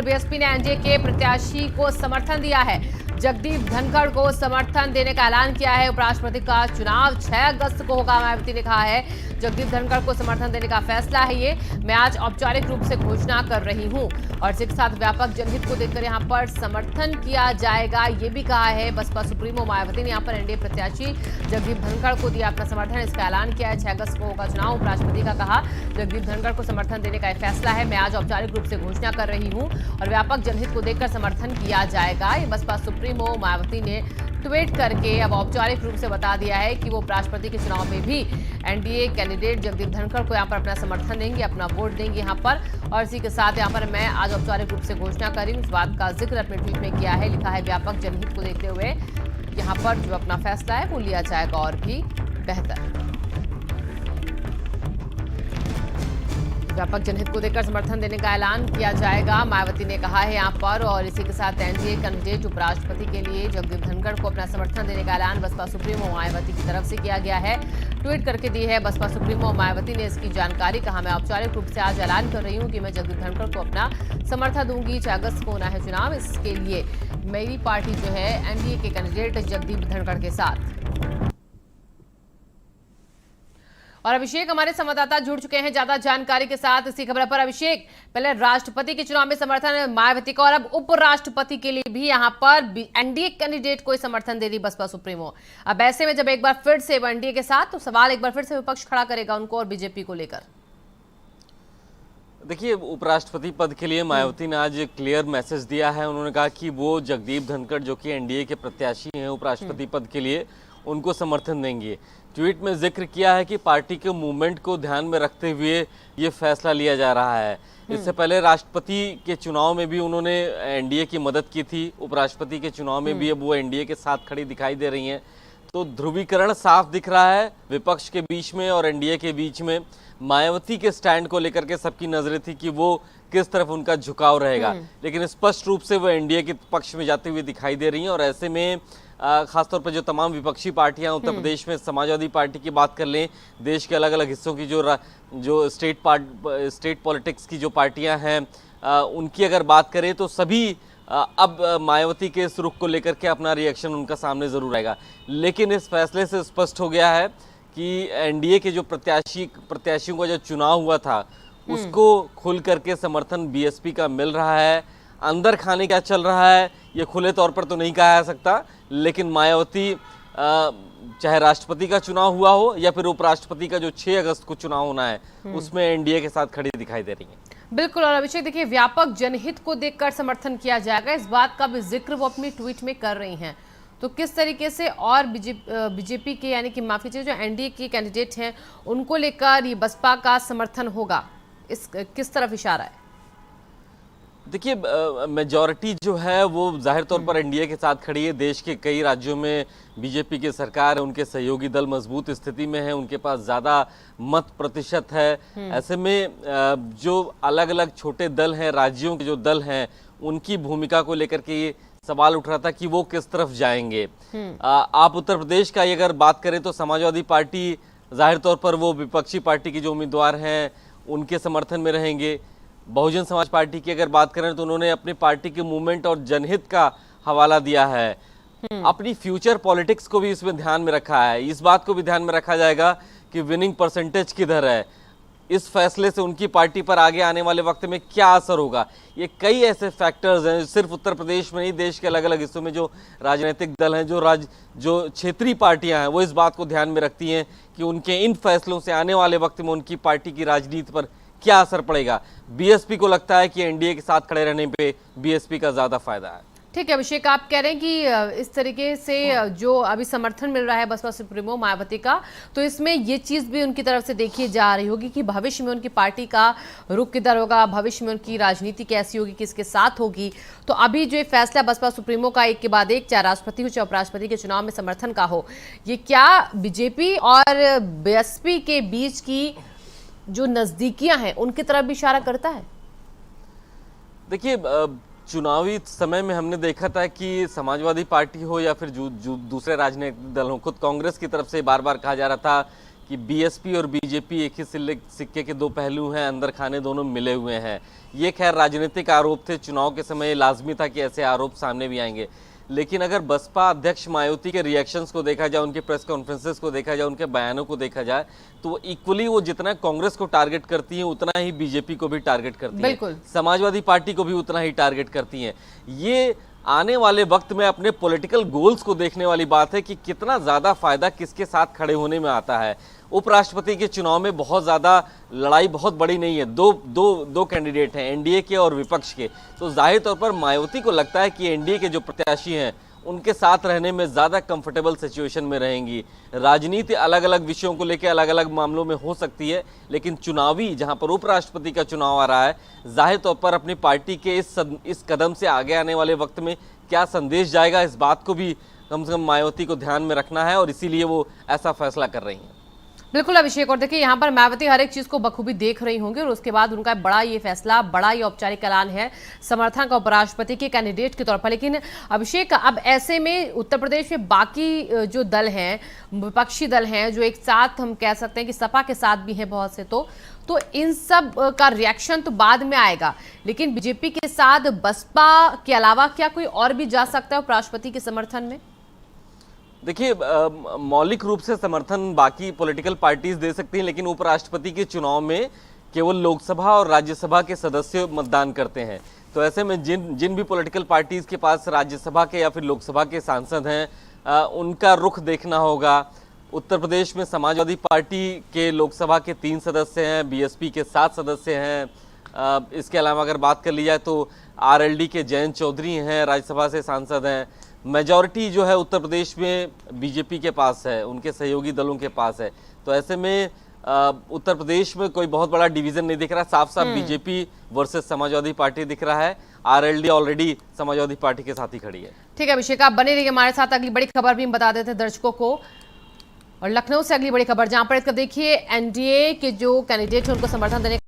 BSP ने NDA के प्रत्याशी को समर्थन दिया है। जगदीप धनखड़ को समर्थन देने का ऐलान किया है। उपराष्ट्रपति का चुनाव 6 अगस्त को होगा, मायावती ने कहा है। जगदीप धनखड़ को समर्थन देने का फैसला है ये। मैं आज औपचारिक रूप से घोषणा कर रही हूं और इसके साथ व्यापक जनहित को देखकर यहां पर समर्थन किया जाएगा, ये भी कहा है। बसपा सुप्रीमो मायावती ने यहां पर एनडीए प्रत्याशी जगदीप धनखड़ को दिया अपना समर्थन, इसका ऐलान किया है। 6 अगस्त को होगा चुनाव। उपराष्ट्रपति का कहा जगदीप धनखड़ को समर्थन देने का फैसला है। मैं आज औपचारिक रूप से घोषणा कर रही हूं और व्यापक जनहित को देखकर समर्थन किया जाएगा। ये बसपा सुप्रीमो मायावती ने ट्वीट करके अब औपचारिक रूप से बता दिया है कि वो उपराष्ट्रपति के चुनाव में भी एनडीए कैंडिडेट जगदीप धनखड़ को यहां पर अपना समर्थन देंगे, अपना वोट देंगे यहां पर। और इसी के साथ यहां पर मैं आज औपचारिक रूप से घोषणा कर रही हूं, इस बात का जिक्र अपने ट्वीट में किया है। लिखा है व्यापक जनहित को देखते हुए यहां पर जो अपना फैसला है वो लिया जाएगा और भी बेहतर। व्यापक जनहित को देखकर समर्थन देने का ऐलान किया जाएगा, मायावती ने कहा है यहां पर। और इसी के साथ एनडीए कैंडिडेट उपराष्ट्रपति के लिए जगदीप धनखड़ को अपना समर्थन देने का ऐलान बसपा सुप्रीमो मायावती की तरफ से किया गया है। ट्वीट करके दी है बसपा सुप्रीमो मायावती ने इसकी जानकारी। कहा मैं औपचारिक रूप से आज ऐलान कर रही हूं कि मैं जगदीप धनखड़ को अपना समर्थन दूंगी। 6 अगस्त को होना है चुनाव, इसके लिए मेरी पार्टी जो है एनडीए के कैंडिडेट जगदीप धनखड़ के साथ। और अभिषेक हमारे संवाददाता जुड़ चुके हैं ज्यादा जानकारी के साथ इसी खबर पर। अभिषेक, पहले राष्ट्रपति के चुनाव में समर्थन मायावती का और अब उपराष्ट्रपति के लिए भी यहां पर एनडीए कैंडिडेट को समर्थन दे रही बसपा सुप्रीमो। अब ऐसे में जब एक बार फिर से एनडीए के साथ, तो सवाल एक बार फिर से विपक्ष खड़ा करेगा उनको और बीजेपी को लेकर। देखिए, उपराष्ट्रपति पद के लिए मायावती ने आज क्लियर मैसेज दिया है। उन्होंने कहा कि वो जगदीप धनखड़ जो कि एनडीए के प्रत्याशी हैं उपराष्ट्रपति पद के लिए, उनको समर्थन देंगे। ट्वीट में जिक्र किया है कि पार्टी के मूवमेंट को ध्यान में रखते हुए ये फैसला लिया जा रहा है। इससे पहले राष्ट्रपति के चुनाव में भी उन्होंने एनडीए की मदद की थी। उपराष्ट्रपति के चुनाव में भी अब वो एनडीए के साथ खड़ी दिखाई दे रही हैं। तो ध्रुवीकरण साफ दिख रहा है विपक्ष के बीच में और एनडीए के बीच में। मायावती के स्टैंड को लेकर के सबकी नजरें थी कि वो किस तरफ उनका झुकाव रहेगा, लेकिन स्पष्ट रूप से वो एनडीए के पक्ष में जाते हुए दिखाई दे रही हैं। और ऐसे में खासतौर पर जो तमाम विपक्षी पार्टियां उत्तर प्रदेश में, समाजवादी पार्टी की बात कर लें, देश के अलग अलग हिस्सों की जो स्टेट पॉलिटिक्स की जो पार्टियां हैं, उनकी अगर बात करें तो सभी अब मायावती के इस रुख को लेकर के अपना रिएक्शन उनका सामने जरूर आएगा। लेकिन इस फैसले से स्पष्ट हो गया है कि एनडीए के जो प्रत्याशियों का जो चुनाव हुआ था उसको खुल करके समर्थन बीएसपी का मिल रहा है। अंदर खाने क्या चल रहा है ये खुले तौर पर तो नहीं कहा जा सकता, लेकिन मायावती चाहे राष्ट्रपति का चुनाव हुआ हो या फिर उपराष्ट्रपति का जो 6 अगस्त को चुनाव होना है, उसमें एनडीए के साथ खड़ी दिखाई दे रही है। बिल्कुल। और अभिषेक, देखिए व्यापक जनहित को देखकर समर्थन किया जाएगा, इस बात का भी जिक्र वो अपनी ट्वीट में कर रही हैं। तो किस तरीके से और बीजेपी के, यानी कि माफी चाहिए, जो एनडीए के कैंडिडेट हैं उनको लेकर ये बसपा का समर्थन होगा, इस किस तरफ इशारा है? देखिए, मेजॉरिटी जो है वो जाहिर तौर पर एनडीए के साथ खड़ी है। देश के कई राज्यों में बीजेपी की सरकार है, उनके सहयोगी दल मजबूत स्थिति में है, उनके पास ज़्यादा मत प्रतिशत है। ऐसे में जो अलग अलग छोटे दल हैं, राज्यों के जो दल हैं, उनकी भूमिका को लेकर के ये सवाल उठ रहा था कि वो किस तरफ जाएंगे। आप उत्तर प्रदेश का अगर बात करें तो समाजवादी पार्टी जाहिर तौर पर वो विपक्षी पार्टी की जो उम्मीदवार हैं उनके समर्थन में रहेंगे। बहुजन समाज पार्टी की अगर बात करें तो उन्होंने अपनी पार्टी के मूवमेंट और जनहित का हवाला दिया है। अपनी फ्यूचर पॉलिटिक्स को भी इसमें ध्यान में रखा है। इस बात को भी ध्यान में रखा जाएगा कि विनिंग परसेंटेज किधर है, इस फैसले से उनकी पार्टी पर आगे आने वाले वक्त में क्या असर होगा। ये कई ऐसे फैक्टर्स हैं, सिर्फ उत्तर प्रदेश में नहीं, देश के अलग अलग हिस्सों में जो राजनीतिक दल हैं, जो क्षेत्रीय पार्टियां हैं, वो इस बात को ध्यान में रखती हैं कि उनके इन फैसलों से आने वाले वक्त में उनकी पार्टी की राजनीति पर क्या असर पड़ेगा। बीएसपी को लगता है कि एनडीए के साथ खड़े रहने पे बीएसपी का ज्यादा फायदा है। ठीक है अभिषेक, आप कह रहे हैं कि इस तरीके से जो अभी समर्थन मिल रहा है बसपा सुप्रीमो मायावती का, तो इसमें ये चीज भी उनकी तरफ से देखी जा रही होगी कि भविष्य में उनकी पार्टी का रुख किधर होगा, भविष्य में उनकी राजनीति कैसी होगी, किसके साथ होगी। तो अभी जो फैसला बसपा सुप्रीमो का एक के बाद एक, चाहे राष्ट्रपति हो चाहे उपराष्ट्रपति के चुनाव में समर्थन का हो, ये क्या बीजेपी और बीएसपी के बीच की जो नजदीकियां हैं उनकी तरफ भी इशारा करता है? देखिए, चुनावी समय में हमने देखा था कि समाजवादी पार्टी हो या फिर दूसरे राजनीतिक दल हो, खुद कांग्रेस की तरफ से बार बार कहा जा रहा था कि बीएसपी और बीजेपी एक ही सिक्के के दो पहलू हैं, अंदर खाने दोनों मिले हुए हैं। ये खैर राजनीतिक आरोप थे, चुनाव के समय लाजमी था कि ऐसे आरोप सामने भी आएंगे। लेकिन अगर बसपा अध्यक्ष मायावती के रिएक्शंस को देखा जाए, उनके प्रेस कॉन्फ्रेंसेस को देखा जाए, उनके बयानों को देखा जाए, तो इक्वली वो जितना कांग्रेस को टारगेट करती हैं उतना ही बीजेपी को भी टारगेट करती हैं, समाजवादी पार्टी को भी उतना ही टारगेट करती हैं। ये आने वाले वक्त में अपने पॉलिटिकल गोल्स को देखने वाली बात है कि कितना ज़्यादा फायदा किसके साथ खड़े होने में आता है। उपराष्ट्रपति के चुनाव में बहुत ज़्यादा लड़ाई बहुत बड़ी नहीं है, दो कैंडिडेट हैं, एनडीए के और विपक्ष के। तो जाहिर तौर पर मायावती को लगता है कि एनडीए के जो प्रत्याशी हैं उनके साथ रहने में ज़्यादा कंफर्टेबल सिचुएशन में रहेंगी। राजनीति अलग अलग विषयों को लेकर अलग अलग मामलों में हो सकती है, लेकिन चुनावी जहां पर उपराष्ट्रपति का चुनाव आ रहा है, जाहिर तौर पर अपनी पार्टी के इस कदम से आगे आने वाले वक्त में क्या संदेश जाएगा, इस बात को भी कम से कम मायावती को ध्यान में रखना है और इसीलिए वो ऐसा फैसला कर रही हैं। बिल्कुल अभिषेक, और देखिए यहाँ पर मायावती हर एक चीज को बखूबी देख रही होंगी और उसके बाद उनका बड़ा ये फैसला, बड़ा ये औपचारिक ऐलान है समर्थन का उपराष्ट्रपति के कैंडिडेट के तौर पर। लेकिन अभिषेक, अब ऐसे में उत्तर प्रदेश में बाकी जो दल हैं, विपक्षी दल हैं, जो एक साथ हम कह सकते हैं कि सपा के साथ भी हैं बहुत से, तो इन सब का रिएक्शन तो बाद में आएगा, लेकिन बीजेपी के साथ बसपा के अलावा क्या कोई और भी जा सकता है उपराष्ट्रपति के समर्थन में? देखिए, मौलिक रूप से समर्थन बाकी पॉलिटिकल पार्टीज दे सकती हैं, लेकिन उपराष्ट्रपति के चुनाव में केवल लोकसभा और राज्यसभा के सदस्य मतदान करते हैं। तो ऐसे में जिन भी पॉलिटिकल पार्टीज के पास राज्यसभा के या फिर लोकसभा के सांसद हैं, उनका रुख देखना होगा। उत्तर प्रदेश में समाजवादी पार्टी के लोकसभा के 3 सदस्य हैं, बीएसपी के 7 सदस्य हैं। इसके अलावा अगर बात कर ली जाए तो आरएलडी के जयंत चौधरी हैं, राज्यसभा से सांसद हैं। मेजॉरिटी जो है उत्तर प्रदेश में बीजेपी के पास है, उनके सहयोगी दलों के पास है। तो ऐसे में उत्तर प्रदेश में कोई बहुत बड़ा डिवीजन नहीं दिख रहा, साफ साफ बीजेपी वर्सेस समाजवादी पार्टी दिख रहा है। आरएलडी ऑलरेडी समाजवादी पार्टी के साथ ही खड़ी है। ठीक है अभिषेक, आप बने रहिए हमारे साथ। अगली बड़ी खबर भी हम बता देते हैं दर्शकों को, और लखनऊ से अगली बड़ी खबर, जहां पर देखिए एनडीए के जो कैंडिडेट है उनको समर्थन देने